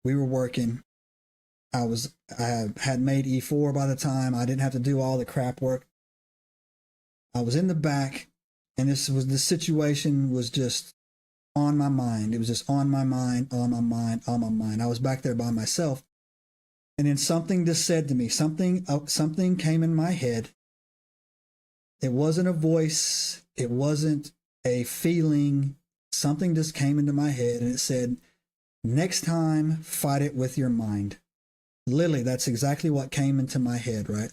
We were working. I had made E4 by the time. I didn't have to do all the crap work. I was in the back, and this situation was just on my mind. It was just on my mind, on my mind, on my mind. I was back there by myself. And then something just said to me, something came in my head. It wasn't a voice. It wasn't a feeling. Something just came into my head, and it said, next time, fight it with your mind. Literally, that's exactly what came into my head, right?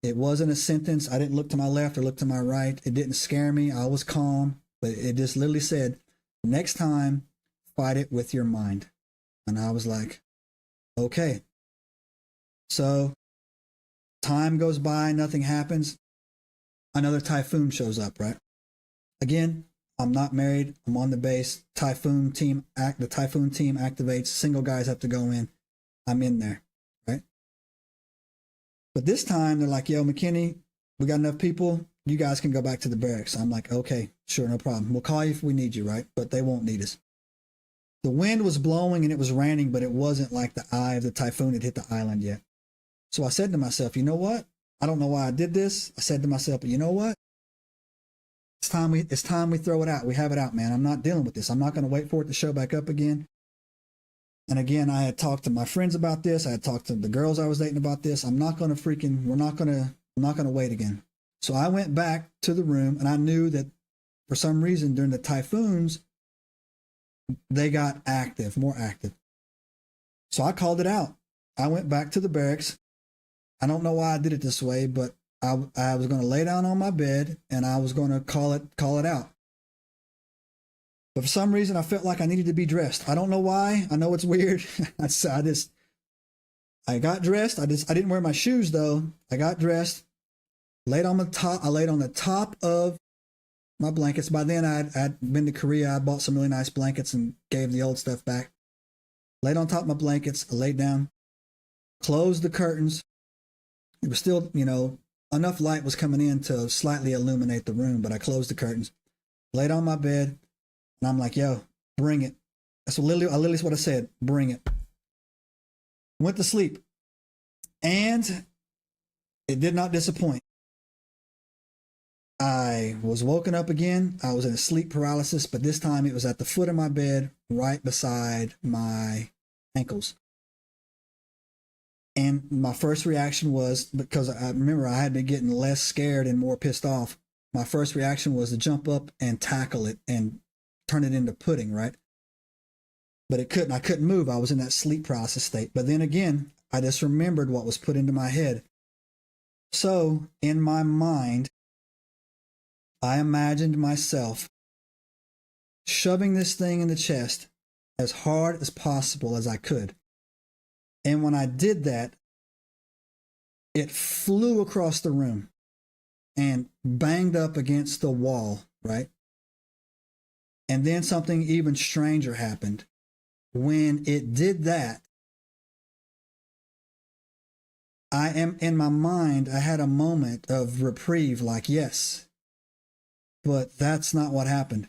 It wasn't a sentence. I didn't look to my left or look to my right. It didn't scare me. I was calm, but it just literally said, next time, fight it with your mind. And I was like, okay. So time goes by, nothing happens. Another typhoon shows up, right? Again, I'm not married. I'm on the base. The typhoon team activates. Single guys have to go in. I'm in there, right? But this time they're like, yo, McKinney, we got enough people. You guys can go back to the barracks. I'm like, okay, sure, no problem. We'll call you if we need you, right? But they won't need us. The wind was blowing and it was raining, but it wasn't like the eye of the typhoon had hit the island yet. So I said to myself, you know what? I don't know why I did this. I said to myself, but you know what? It's time we throw it out. We have it out, man. I'm not dealing with this. I'm not going to wait for it to show back up again. And again, I had talked to my friends about this. I had talked to the girls I was dating about this. I'm not going to wait again. So I went back to the room, and I knew that for some reason during the typhoons, they got more active. So I called it out. I went back to the barracks. I don't know why I did it this way, but I was going to lay down on my bed and I was going to call it out. But for some reason, I felt like I needed to be dressed. I don't know why. I know it's weird. I got dressed. I didn't wear my shoes though. I got dressed, laid on the top. I laid on the top of my blankets. By then I'd been to Korea. I bought some really nice blankets and gave the old stuff back. Laid on top of my blankets. I laid down, closed the curtains. It was still, enough light was coming in to slightly illuminate the room, but I closed the curtains, laid on my bed, and I'm like, yo, bring it. That's literally what I said, bring it. Went to sleep, and it did not disappoint. I was woken up again. I was in a sleep paralysis, but this time it was at the foot of my bed, right beside my ankles. And my first reaction was, because I remember I had been getting less scared and more pissed off, my first reaction was to jump up and tackle it and turn it into pudding, right? But I couldn't move. I was in that sleep paralysis state. But then again, I just remembered what was put into my head. So in my mind, I imagined myself shoving this thing in the chest as hard as possible as I could. And when I did that, it flew across the room and banged up against the wall, right? And then something even stranger happened. When it did that, in my mind, I had a moment of reprieve, like, yes, but that's not what happened.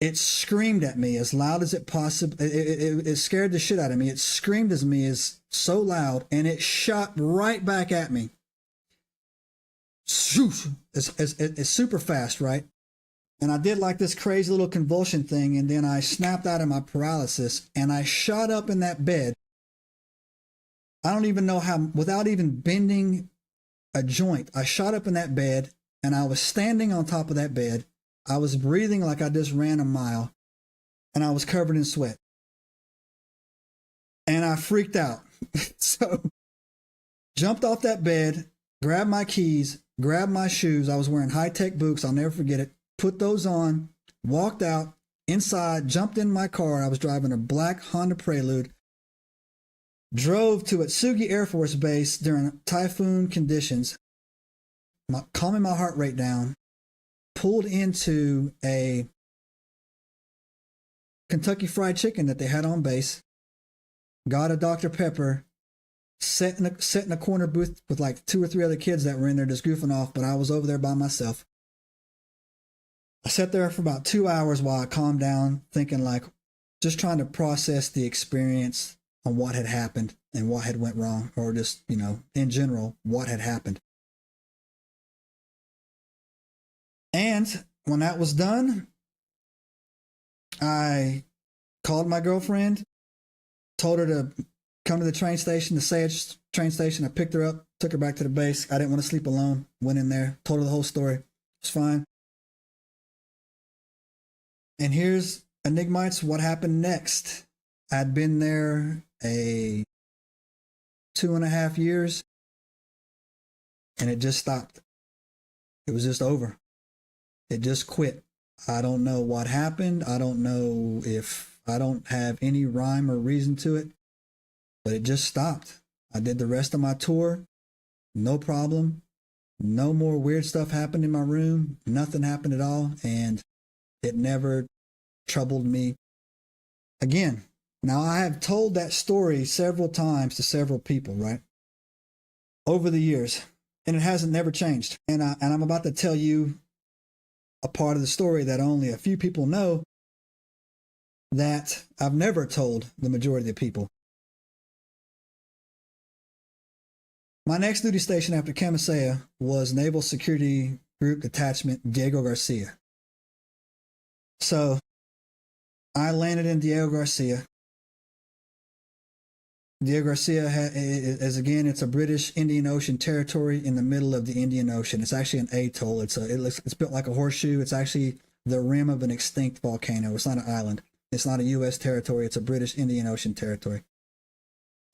It screamed at me as loud as it possibly, it scared the shit out of me. It screamed at me as so loud, and it shot right back at me. It's super fast, right? And I did like this crazy little convulsion thing, and then I snapped out of my paralysis, and I shot up in that bed. I don't even know how, without even bending a joint, I shot up in that bed, and I was standing on top of that bed. I was breathing like I just ran a mile, and I was covered in sweat. And I freaked out. So, jumped off that bed, grabbed my keys, grabbed my shoes. I was wearing high-tech boots. I'll never forget it. Put those on, walked out, inside, jumped in my car. I was driving a black Honda Prelude. Drove to Atsugi Air Force Base during typhoon conditions, calming my heart rate down. Pulled into a Kentucky Fried Chicken that they had on base, got a Dr. Pepper, sat in a corner booth with like 2 or 3 other kids that were in there just goofing off, but I was over there by myself. I sat there for about 2 hours while I calmed down, thinking like, just trying to process the experience on what had happened and what had went wrong, or just, in general, what had happened. And when that was done, I called my girlfriend, told her to come to the train station, the Sage train station. I picked her up, took her back to the base. I didn't want to sleep alone. Went in there, told her the whole story. It was fine. And here's Enigmites, what happened next. I'd been there 2.5 years, and it just stopped. It was just over. It just quit. I don't know what happened. I don't know if I don't have any rhyme or reason to it, but it just stopped. I did the rest of my tour. No problem. No more weird stuff happened in my room. Nothing happened at all. And it never troubled me again. Now, I have told that story several times to several people, right? Over the years. And it hasn't never changed. And I'm about to tell you a part of the story that only a few people know, that I've never told the majority of the people. My next duty station after Camisea was Naval Security Group Detachment Diego Garcia. So I landed in Diego Garcia. Diego Garcia it's a British Indian Ocean territory in the middle of the Indian Ocean. It's actually an atoll. It's built like a horseshoe. It's actually the rim of an extinct volcano. It's not an island. It's not a U.S. territory. It's a British Indian Ocean territory.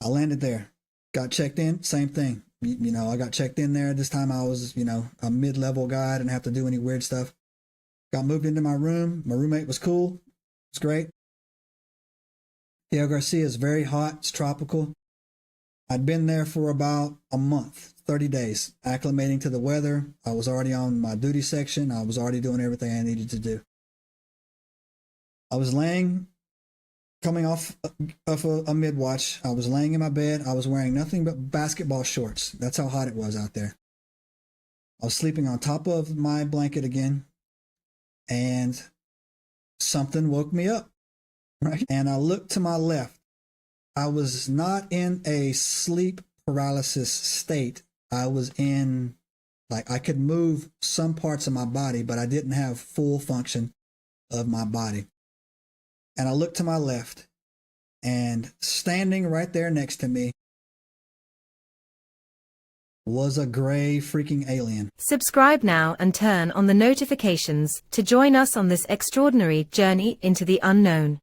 I landed there. Got checked in. Same thing. I got checked in there. This time I was, a mid-level guy. I didn't have to do any weird stuff. Got moved into my room. My roommate was cool. It's great. Diego Garcia is very hot. It's tropical. I'd been there for about a month, 30 days, acclimating to the weather. I was already on my duty section. I was already doing everything I needed to do. I was coming off a mid-watch. I was laying in my bed. I was wearing nothing but basketball shorts. That's how hot it was out there. I was sleeping on top of my blanket again, and something woke me up. Right. And I looked to my left. I was not in a sleep paralysis state. I was in, I could move some parts of my body, but I didn't have full function of my body. And I looked to my left, and standing right there next to me was a gray freaking alien. Subscribe now and turn on the notifications to join us on this extraordinary journey into the unknown.